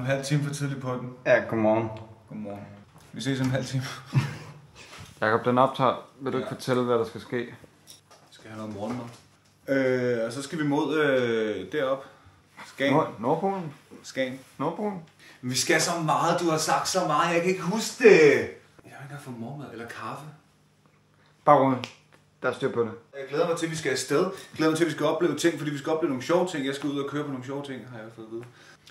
halv time for tidligt på den. Ja, godmorgen. Godmorgen. Vi ses om en halv time. Jakob, den optager. Vil du ikke fortælle, hvad der skal ske? Vi skal have noget morgenmad. Og så skal vi mod derop. Skagen. Nordpolen? Skagen. Nordpolen? Vi skal så meget, du har sagt så meget, jeg kan ikke huske det. Jeg har ikke engang fået morgenmad eller kaffe. Bare rolig. Der er styr på det. Jeg glæder mig til, at vi skal afsted. Jeg glæder mig til, at vi skal opleve ting, fordi vi skal opleve nogle sjove ting. Jeg skal ud og køre på nogle sjove ting, har jeg fået at vide.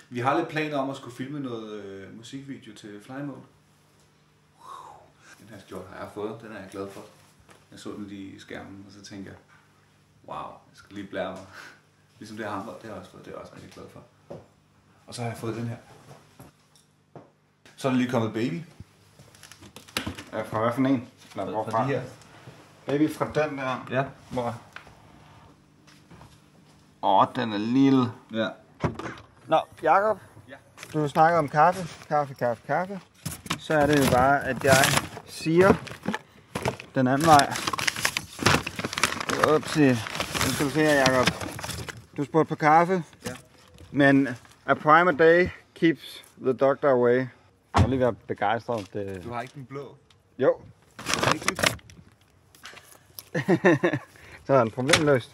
Vi har lidt planer om at skulle filme noget musikvideo til Fly Mode. Den her skjort har jeg fået, den er jeg glad for. Jeg så den lige i skærmen, og så tænkte jeg, wow, jeg skal lige blære mig. Ligesom det her hammer, det har jeg også fået, det er jeg også rigtig glad for. Og så har jeg fået den her. Så er der lige kommet baby. Ja, fra hvad for en? Fra de her. Baby fra den der. Ja. Hvor? Den er lille. Ja. Nå, Jakob. Ja. Du snakker om kaffe. Kaffe. Så er det jo bare, at jeg siger den anden vej. Upsi. Nu skal du se her, Jakob. Du spurgte på kaffe. Ja. Men a prime a day keeps the doctor away. Jeg må lige være begejstret. Det... Du har ikke den blå. Jo. Det er rigtigt. Så er den problemløst.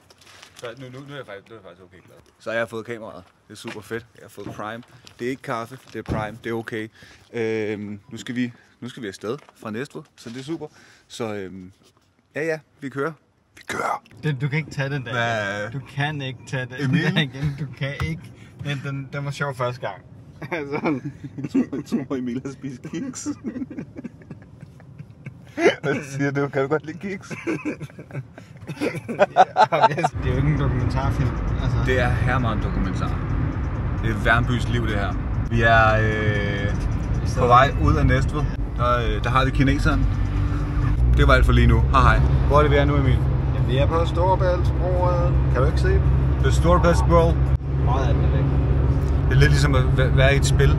Så nu er jeg faktisk okay glad. Så har jeg fået kameraet. Det er super fedt. Jeg har fået Prime. Det er ikke kaffe, det er Prime. Det er okay. Nu skal vi afsted fra Næstved, så det er super. Så ja, vi kører. Vi kører. Du kan ikke tage den der. Hvad? Du kan ikke tage den Emil? der igen. Du kan ikke. Den var sjov første gang. Sådan. Jeg tror, Emil har spist kiks. Hvad siger du? Kan du godt lide kiks? Det er jo ikke en dokumentarfilm. Altså. Det er herremand dokumentar. Det er Værnbys liv, det her. Vi er på vej ud af Næstved. Der har vi kineseren. Det var alt for lige nu. Hej. Hvor er det, vi er nu, Emil? Ja, vi er på Storebæltsbroen. Kan du ikke se det? Det er Storebæltsbro. Meget af den er væk. Det er lidt ligesom at være i et spil,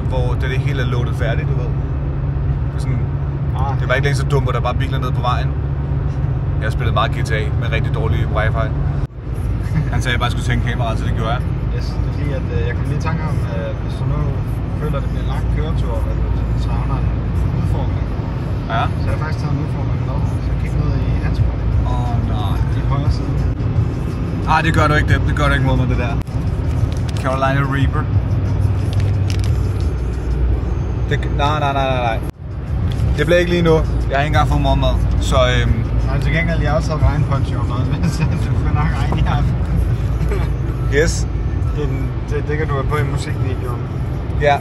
hvor det hele er loadet færdigt, du ved. Det var ikke længe så dumt, hvor der bare biler ned på vejen. Jeg har spillet meget GTA med rigtig dårlig wifi. Han sagde, at jeg bare skulle tænke kameraet, så det gjorde jeg. Yes, det er fordi, at jeg kom lige i tanke om, at hvis du nu føler, at det bliver en lang køretur, at du savner en udfordring. Ja. Så har jeg faktisk taget en udfordring med. Så kig ned i Hansborg. Nej. I højre side. Det gør du ikke, det gør du ikke mod mig, det der. Carolina Reaper. Nej. Det bliver ikke lige nu. Jeg har ikke engang fået morgenmad, så Nej, til gengæld jeg har også taget regnponcho og noget, så du får nok regn i aften. Yes. Det kan du have på i musikvideoen. Ja,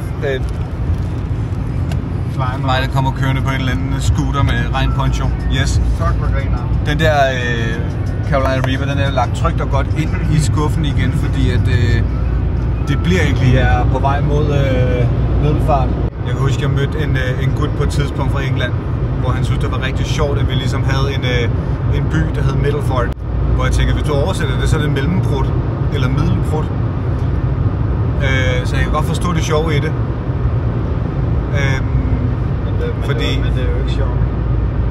Mig, der kommer kørende på en eller anden scooter med regnponcho. Yes. Fuck, hvor griner. Den der Carolina Reaper, den er lagt trygt og godt ind i skuffen igen, fordi at det bliver ikke lige her på vej mod Middelfart. Jeg kan huske, at jeg mødte en gut på et tidspunkt fra England, hvor han synes, det var rigtig sjovt, at vi ligesom havde en by, der hed Middelfart. Hvor jeg tænker, hvis du oversætter det, så er det mellembrud, eller middelbrud. Så jeg kan godt forstå det sjove i det. Fordi men det er jo ikke sjovt.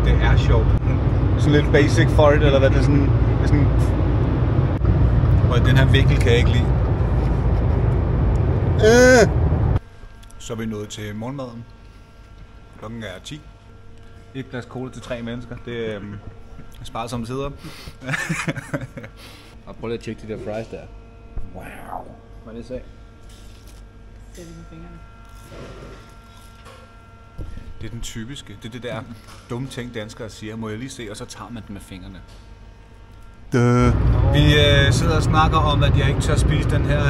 Det er sjovt. Sådan lidt basic fart, eller hvad det er sådan... Og den her vinkel kan jeg ikke lide. Så er vi nået til morgenmaden. Klokken er 10. Et glas cola til 3 mennesker. Det er sparsomme tider. Og prøv lige at tjekke de der fries der. Wow. Hvad er det, sag? Det er det med fingrene. Det er den typiske. Det er det der dumme ting, danskere siger. Må jeg lige se, og så tager man den med fingrene. Vi sidder og snakker om, at jeg ikke tør spise den her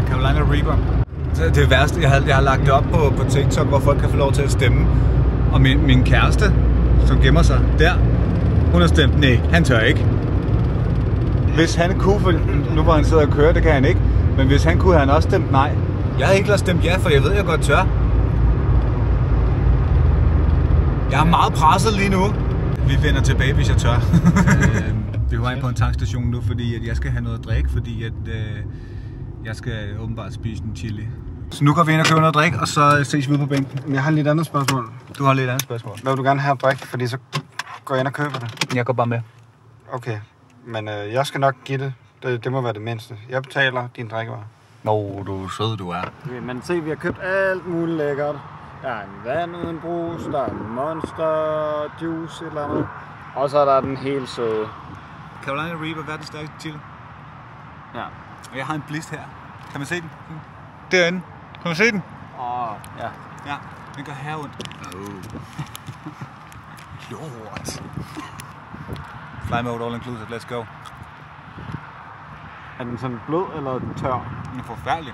Carolina Reaper. Det værste, jeg har lagt det op på TikTok, hvor folk kan få lov til at stemme. Og min kæreste, som gemmer sig der, hun har stemt, nej, han tør ikke. Hvis han kunne, for nu hvor han sidder og kører, det kan han ikke. Men hvis han kunne, havde han også stemt nej. Jeg har ikke stemt ja, for jeg ved, jeg godt tør. Jeg er meget presset lige nu. Vi vender tilbage, hvis jeg tør. Vi er på en tankstation nu, fordi at jeg skal have noget at drikke, fordi at jeg skal åbenbart spise en chili. Så nu går vi ind og køber noget at drikke, og så ses vi ude på bænken. Jeg har lidt andet spørgsmål. Du har lidt andet spørgsmål. Hvad vil du gerne have at drikke, fordi så går jeg ind og køber det? Jeg går bare med. Okay, men jeg skal nok give det. Det må være det mindste. Jeg betaler din drikkevarer. Nå, du er sød, du er. Okay, men se, vi har købt alt muligt lækkert. Der er en vand uden brus, der er en Monster juice, et eller andet. Og så er der den helt søde. Carolina Reaper, verdens stærkeste chili. Ja. Og jeg har en blist her. Kan man se den? Derinde. Kan man se den? Ja. Ja, den gør her ondt. Lort. Fly mode all inclusive, let's go. Er den sådan blød eller tør? Den er forfærdelig.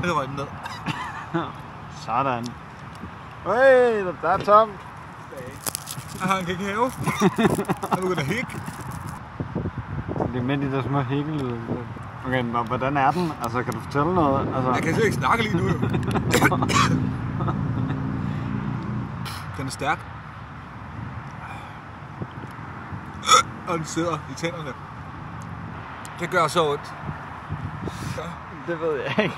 Det røg den ned. Sådan. Hey, der er tomt. Han kan ikke hæve. Han begynder at hikke. Det er med de der små hækkelyde. Okay, men hvordan er den? Altså, kan du fortælle noget? Altså... Jeg kan slet ikke snakke lige nu. Den er stærk. Og den sidder i tænderne. Det gør så ondt. Det ved jeg ikke.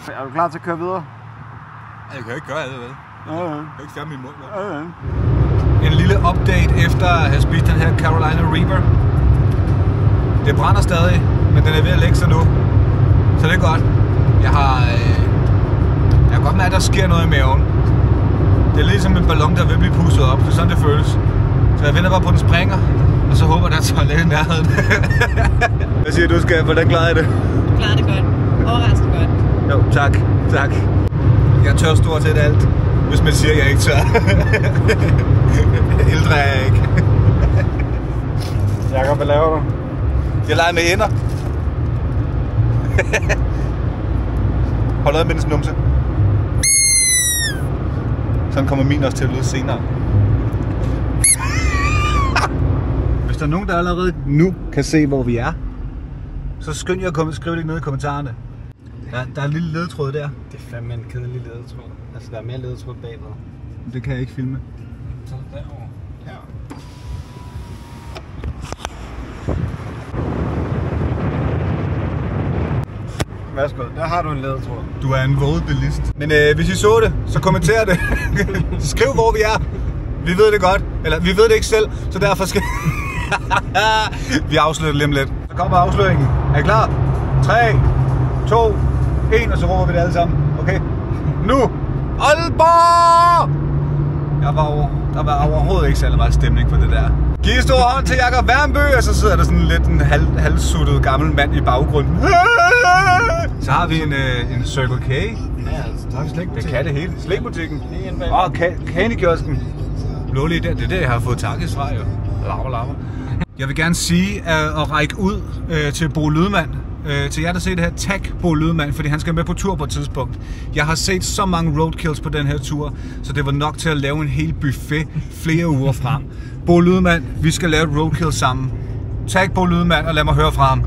Er du klar til at køre videre? Jeg kan ikke gøre andet, vel? Ja. Jeg kan ikke fjerne min mund, vel? Ja. En lille update efter at have spist den her Carolina Reaper. Det brænder stadig, men den er ved at lægge sig nu. Så det er godt. Jeg har godt med, at der sker noget i maven. Det er ligesom en ballon, der vil blive pustet op. Det er sådan, det føles. Så jeg venter bare på, at den springer. Og så håber, at der er toilet i nærheden. Hvad siger du, Skab? Hvordan klarer jeg det? Du klarer det godt. Overraskende godt. Jo, tak. Tak. Jeg tør stort set alt, hvis man siger, at jeg ikke tør. Ældre er jeg ikke. Jakob, hvad laver du? Jeg leger med ender. Hold øje med dens numse. Sådan kommer min også til at lyde senere. Hvis der er nogen, der allerede nu kan se, hvor vi er, så skynd jer at skrive det ned i kommentarerne. Der er en lille ledetråd der. Det er fandme en kedelig ledetråd. Altså, der er mere ledetråd bagved. Det kan jeg ikke filme. Så derovre. Ja. Værsgo, der har du en ledetråd. Du er en våget bilist. Men hvis I så det, så kommenter det. Skriv, hvor vi er. Vi ved det godt. Eller, vi ved det ikke selv, så derfor skal... Vi afslører det lige om lidt. Så kommer afsløringen. Er I klar? 3, 2, 1, og så råber vi det alle sammen. Okay? Nu! Aalborg! Der var overhovedet ikke særlig meget stemning for det der. Giv en stor hånd til Jakob Wernbø, og så sidder der sådan lidt en halvsuttet gammel mand i baggrunden. Så har vi en Circle K. Ja, så har vi slikbutikken. Det kan det hele. Slikbutikken. Candykiosken. Blålige der. Det er det, jeg har fået takkes fra, jo. Laver. Jeg vil gerne sige at række ud til Bo Lydman. Til jer, der ser det her, tag Bo Lydman, fordi han skal med på tur på et tidspunkt. Jeg har set så mange roadkills på den her tur, så det var nok til at lave en hel buffet flere uger frem. Bo Lydman, vi skal lave et roadkill sammen. Tag Bo Lydman og lad mig høre fra ham.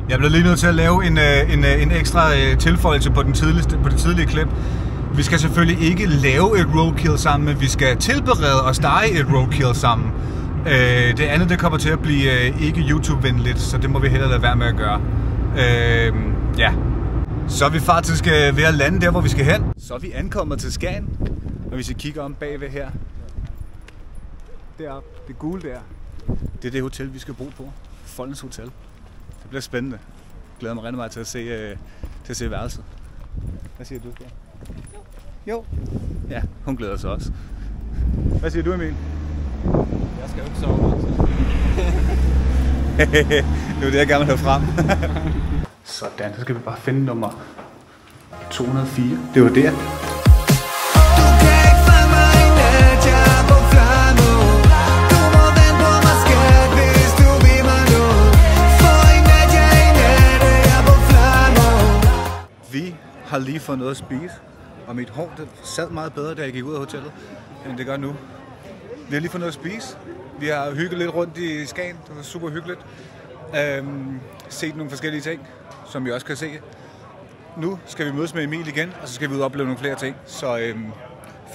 Jeg bliver lige nødt til at lave en ekstra tilføjelse på det tidlige klip. Vi skal selvfølgelig ikke lave et roadkill sammen, men vi skal tilberede og stege et roadkill sammen. Det andet, det kommer til at blive ikke YouTube-venligt, så det må vi hellere lade være med at gøre. Ja. Så er vi faktisk ved at lande der, hvor vi skal hen. Så er vi ankommet til Skagen, og hvis I kigger om bagved her, deroppe, det gule der, det er det hotel, vi skal bo på. Foldens Hotel. Det bliver spændende. Jeg glæder mig rigtig meget til at se værelset. Hvad siger du, Skagen? Jo. Ja, hun glæder sig også. Hvad siger du, Emil? Jeg skal jo ikke sove. Det er det, jeg gerne vil have frem. Sådan, så skal vi bare finde nummer 204. Det var der. Vi har lige fået noget at spise, og mit hår det sad meget bedre, da jeg gik ud af hotellet, end det gør nu. Vi har lige fået noget at spise. Vi har hygget lidt rundt i Skagen. Det var super hyggeligt. Set nogle forskellige ting, som vi også kan se. Nu skal vi mødes med Emil igen, og så skal vi ud og opleve nogle flere ting. Så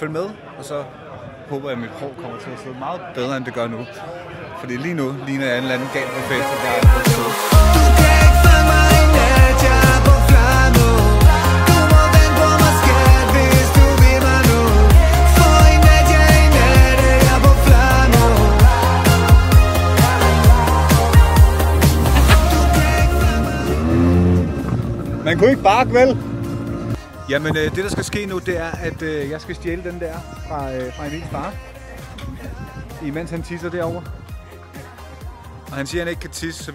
følg med, og så håber jeg, at mit hår kommer til at sidde meget bedre, end det gør nu. Fordi lige nu ligner jeg en eller anden gal på festen, der er på Han kunne ikke bark, vel? Jamen, det der skal ske nu, det er, at jeg skal stjæle den der fra Emils far. Imens han tisser derovre. Og han siger, at han ikke kan tisse, så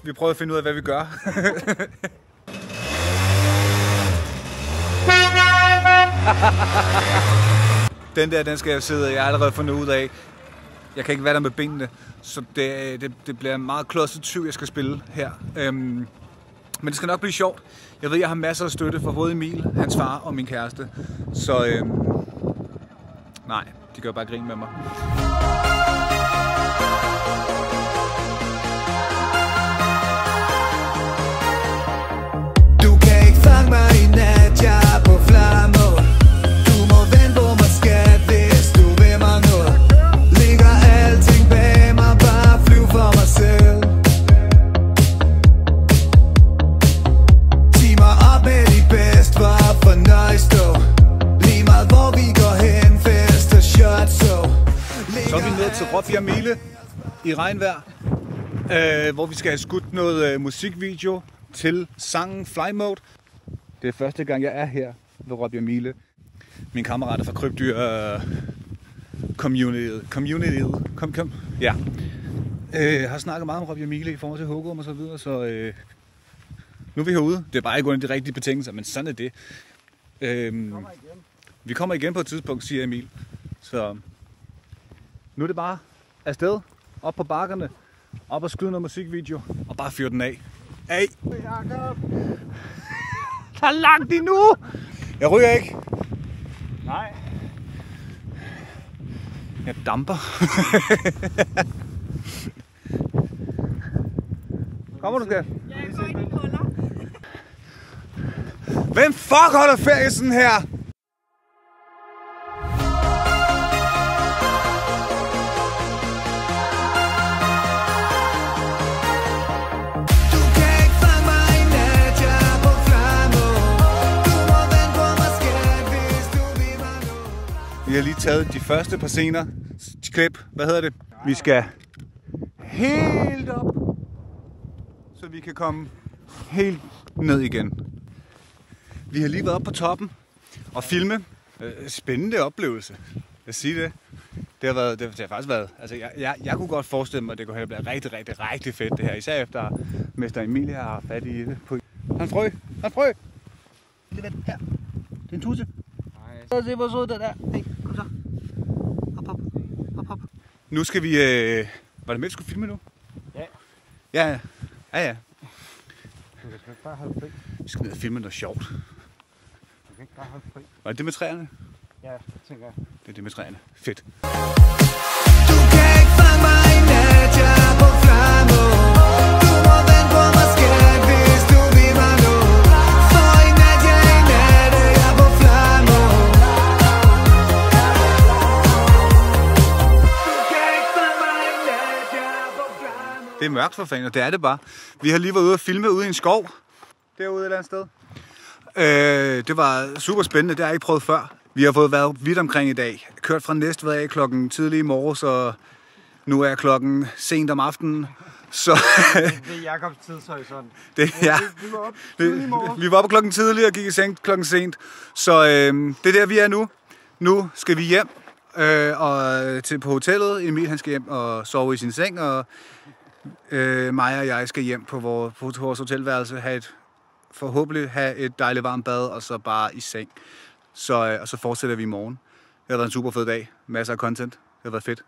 vi prøver at finde ud af, hvad vi gør. Den skal jeg sidde. Jeg har allerede fundet ud af. Jeg kan ikke være der med benene, så det bliver en meget klodset tyv, jeg skal spille her. Men det skal nok blive sjovt. Jeg ved, jeg har masser af støtte fra både Emil, hans far og min kæreste. Så nej, de gør bare grin med mig. Du kan ikke fange mig i nat, jeg er på flammer. Du må vente på mig, skat, hvis du vil mig noget. Ligger alting bag mig, bare flyv for mig selv. Sig mig op med de bedste, hvorfor nøjes du? Lige meget hvor vi går hen, fest og shot, så er vi nået til Robbie og Mille i regnvejr, hvor vi skal have skudt noget musikvideo til sangen Fly Mode. Det er første gang, jeg er her ved Robbie og Mille. Mine kammerater fra Krybdyr Communityet. Ja. Har snakket meget om Robbie og Mille i forhold til Hugum og så videre, så nu er vi herude. Det er bare ikke under de rigtige betingelser, men sådan er det. Vi kommer igen på et tidspunkt, siger Emil. Så nu er det bare afsted, op på bakkerne, op og skyde noget musikvideo, og bare fyre den af. Af! Der er langt endnu! Jeg ryger ikke. Nej. Jeg damper. Kommer du, skat? Jeg går ind i huller. Hvem fuck holder ferie sådan her? Vi har lige taget de første par scener. Klip, hvad hedder det? Vi skal helt op, så vi kan komme helt ned igen. Vi har lige været oppe på toppen og filme. Spændende oplevelse. Jeg siger det. Det har faktisk været. Altså, jeg kunne godt forestille mig, at det kunne blive rigtig fedt det her. Især efter Mester Emil har fat i det. Han frø. Det er her. Det er en tusse. Så se, hvor sød den er. Hey, kom så. Hop. Nu skal vi... Var det med, du skulle filme nu? Ja. Ja. Du kan ikke bare holde fri. Vi skal ned og filme noget sjovt. Du kan ikke bare holde fri. Var det det med træerne? Ja, det tænker jeg. Det er det med træerne. Fedt. Du kan ikke fange mig i nat, jeg er på flammer. Du må vente på mig, skat, hvis du vil mig noget. For i nat, jeg er i nat, jeg er på flammer. Du kan ikke fange mig i nat, jeg er på flammer. Det er mørkt for fanden, og det er det bare. Vi har lige været ude og filme ude i en skov. Derude et eller andet sted. Det var super spændende, det har jeg ikke prøvet før. Vi har fået været vidt omkring i dag. Kørt fra Næstved af klokken tidlig i morges, og nu er klokken sent om aftenen. Så Det er Jakobs tidshorisont. ja. Vi var op tidlig i morgen. Vi var oppe klokken tidlig og gik i seng klokken sent. Så det er der, vi er nu. Nu skal vi hjem på hotellet. Emil han skal hjem og sove i sin seng, og mig og jeg skal hjem på vores hotelværelse, forhåbentlig have et dejligt varmt bad, og så bare i seng. Og så fortsætter vi i morgen. Det har været en super fed dag. Masser af content. Det har været fedt.